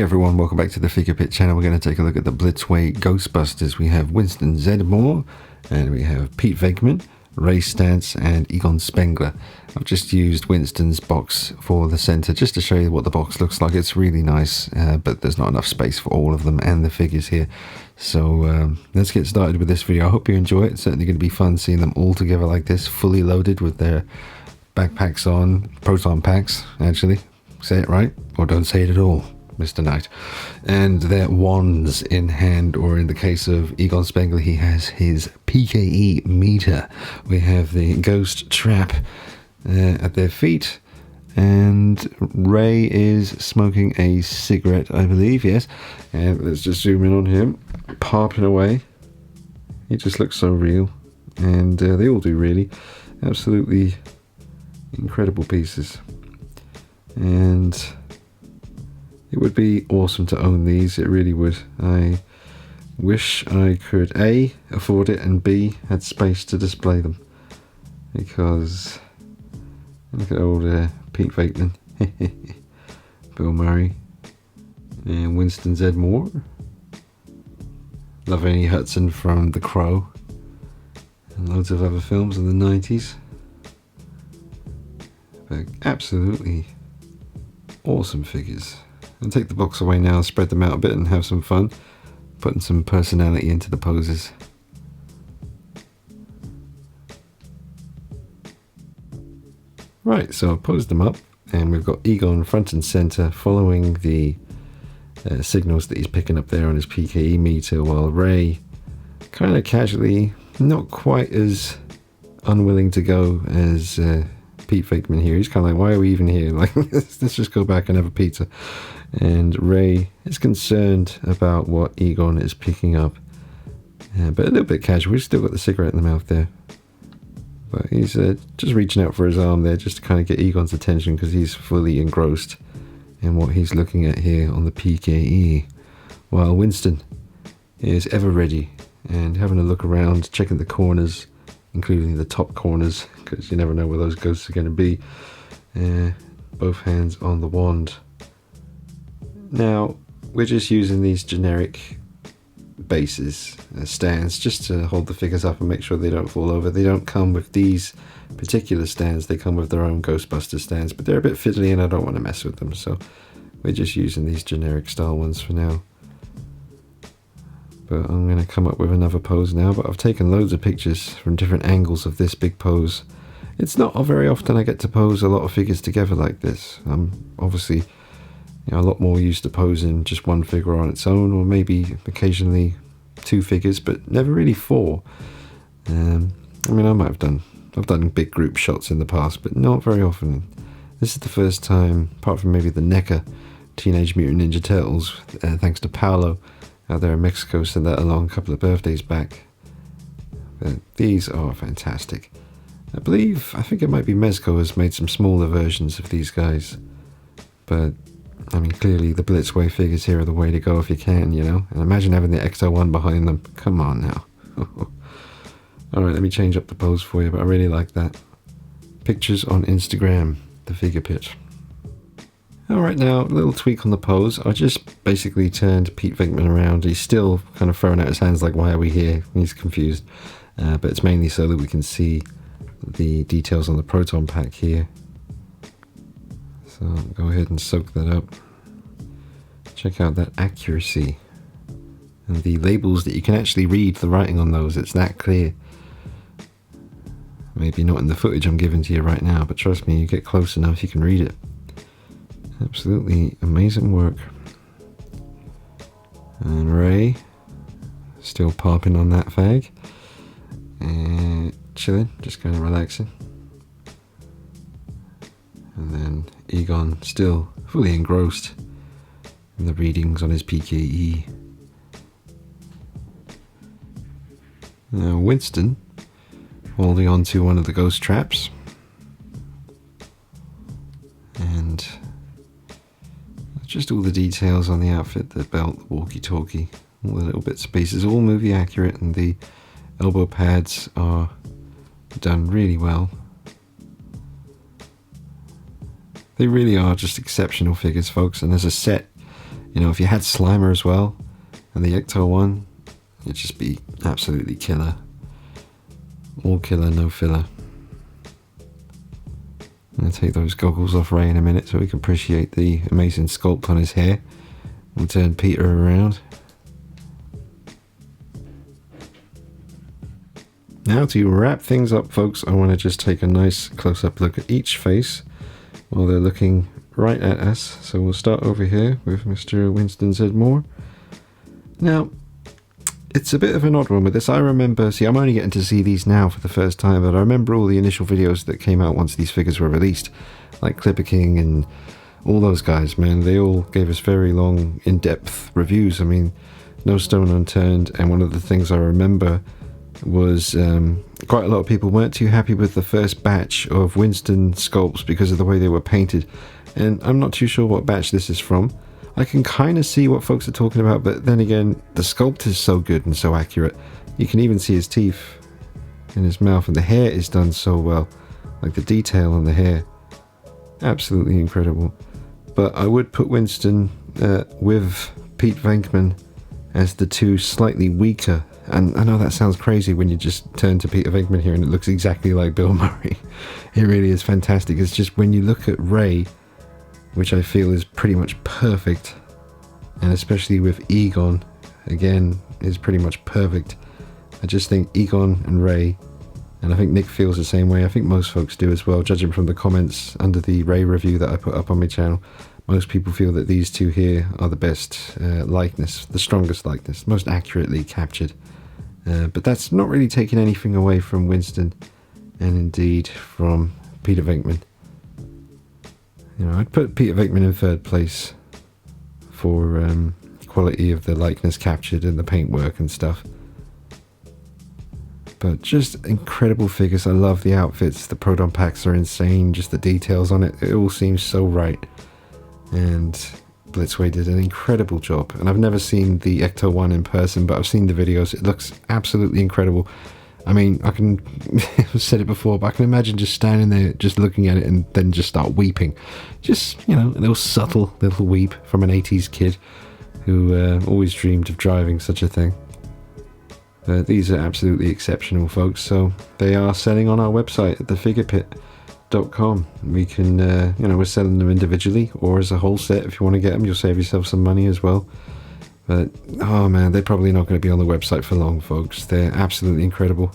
everyone, welcome back to the Figure Pit channel. We're going to take a look at the Blitzway Ghostbusters. We have Winston Zeddemore, and we have Pete Venkman, Ray Stantz, and Egon Spengler. I've just used Winston's box for the center just to show you what the box looks like. It's really nice, but there's not enough space for all of them and the figures here. So let's get started with this video. I hope you enjoy it. It's certainly going to be fun seeing them all together like this, fully loaded with their backpacks on, proton packs, actually. Say it right, or don't say it at all, Mr. Knight. And their wands in hand, or in the case of Egon Spengler, he has his PKE meter. We have the ghost trap at their feet, and Ray is smoking a cigarette, I believe, yes. And let's just zoom in on him, popping away. He just looks so real, and they all do really. Absolutely incredible pieces. And it would be awesome to own these, it really would. I wish I could A, afford it, and B, had space to display them. Because look at old Pete Venkman, Bill Murray, and Winston Zeddemore. Lavinia Hudson from The Crow, and loads of other films in the 90s. But absolutely awesome figures. I'll take the box away now, spread them out a bit and have some fun, putting some personality into the poses. Right, so I've posed them up, and we've got Egon front and center following the signals that he's picking up there on his PKE meter, while Ray kind of casually, not quite as unwilling to go as Pete Venkman here. He's kind of like, why are we even here? Like, let's just go back and have a pizza. And Ray is concerned about what Egon is picking up, but a little bit casual. He's still got the cigarette in the mouth there, but he's just reaching out for his arm there just to kind of get Egon's attention, because he's fully engrossed in what he's looking at here on the PKE, while Winston is ever ready and having a look around, checking the corners, including the top corners, because you never know where those ghosts are going to be. Both hands on the wand. Now, we're just using these generic bases, stands, just to hold the figures up and make sure they don't fall over. They don't come with these particular stands, they come with their own Ghostbuster stands, but they're a bit fiddly and I don't want to mess with them, so we're just using these generic style ones for now. But I'm going to come up with another pose now, but I've taken loads of pictures from different angles of this big pose. It's not very often I get to pose a lot of figures together like this. I'm obviously a lot more used to posing just one figure on its own, or maybe occasionally two figures, but never really four. I mean, I've done big group shots in the past, but not very often. This is the first time, apart from maybe the NECA Teenage Mutant Ninja Turtles, thanks to Paolo out there in Mexico, sent that along a couple of birthdays back. But these are fantastic. I think it might be Mezco has made some smaller versions of these guys, but I mean, clearly the Blitzway figures here are the way to go if you can, you know. And imagine having the XO1 behind them. Come on now. Alright, let me change up the pose for you, but I really like that. Pictures on Instagram, the Figure Pit. Alright, now, a little tweak on the pose. I just basically turned Pete Venkman around. He's still kind of throwing out his hands like, why are we here? He's confused. But it's mainly so that we can see the details on the proton pack here. So go ahead and soak that up. Check out that accuracy. And the labels that you can actually read the writing on those, it's that clear. Maybe not in the footage I'm giving to you right now, but trust me, you get close enough, you can read it. Absolutely amazing work. And Ray, still popping on that fag. And chilling, just kind of relaxing. And then Egon still fully engrossed in the readings on his PKE. Now Winston holding on to one of the ghost traps. And just all the details on the outfit, the belt, the walkie-talkie, all the little bits and pieces, all movie accurate, and the elbow pads are done really well. They really are just exceptional figures, folks, and as a set, You know, if you had Slimer as well, and the Ecto one, it'd just be absolutely killer. All killer, no filler. I'm going to take those goggles off Ray in a minute so we can appreciate the amazing sculpt on his hair. We'll turn Peter around. Now to wrap things up, folks, I want to just take a nice close-up look at each face while they're looking right at us. So we'll start over here with Mr. Winston Zedmore. Now, it's a bit of an odd one with this. I remember, see, I'm only getting to see these now for the first time, but I remember all the initial videos that came out once these figures were released, like Clipper King and all those guys, man. They all gave us very long, in-depth reviews. I mean, no stone unturned, and one of the things I remember was quite a lot of people weren't too happy with the first batch of Winston sculpts because of the way they were painted, and I'm not too sure what batch this is from. I can kind of see what folks are talking about, but then again, the sculpt is so good and so accurate. You can even see his teeth in his mouth, and the hair is done so well, like the detail on the hair, absolutely incredible. But I would put Winston with Pete Venkman as the two slightly weaker. And I know that sounds crazy when you just turn to Peter Venkman here and it looks exactly like Bill Murray. It really is fantastic. It's just when you look at Ray, which I feel is pretty much perfect, and especially with Egon, again, is pretty much perfect. I just think Egon and Ray, and I think Nick feels the same way. I think most folks do as well, judging from the comments under the Ray review that I put up on my channel. Most people feel that these two here are the best likeness, the strongest likeness, most accurately captured. But that's not really taking anything away from Winston, and indeed from Peter Venkman. You know, I'd put Peter Venkman in third place for quality of the likeness captured and the paintwork and stuff. But just incredible figures. I love the outfits. The Proton packs are insane. Just the details on it. It all seems so right. And Blitzway did an incredible job. And I've never seen the Ecto one in person, but I've seen the videos. It looks absolutely incredible. I mean, I can, I've said it before, but I can imagine just standing there, just looking at it and then just start weeping. Just, you know, a little subtle little weep from an 80s kid who always dreamed of driving such a thing. These are absolutely exceptional, folks. So they are selling on our website at thefigurepit.com. We can, you know, we're selling them individually or as a whole set. If you want to get them, you'll save yourself some money as well. But, oh man, they're probably not going to be on the website for long, folks. They're absolutely incredible.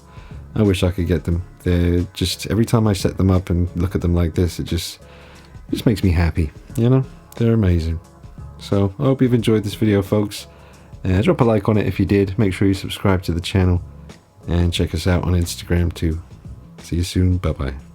I wish I could get them. They're just, every time I set them up and look at them like this, it just makes me happy, you know? They're amazing. So, I hope you've enjoyed this video, folks. Drop a like on it if you did. Make sure you subscribe to the channel. And check us out on Instagram too. See you soon. Bye-bye.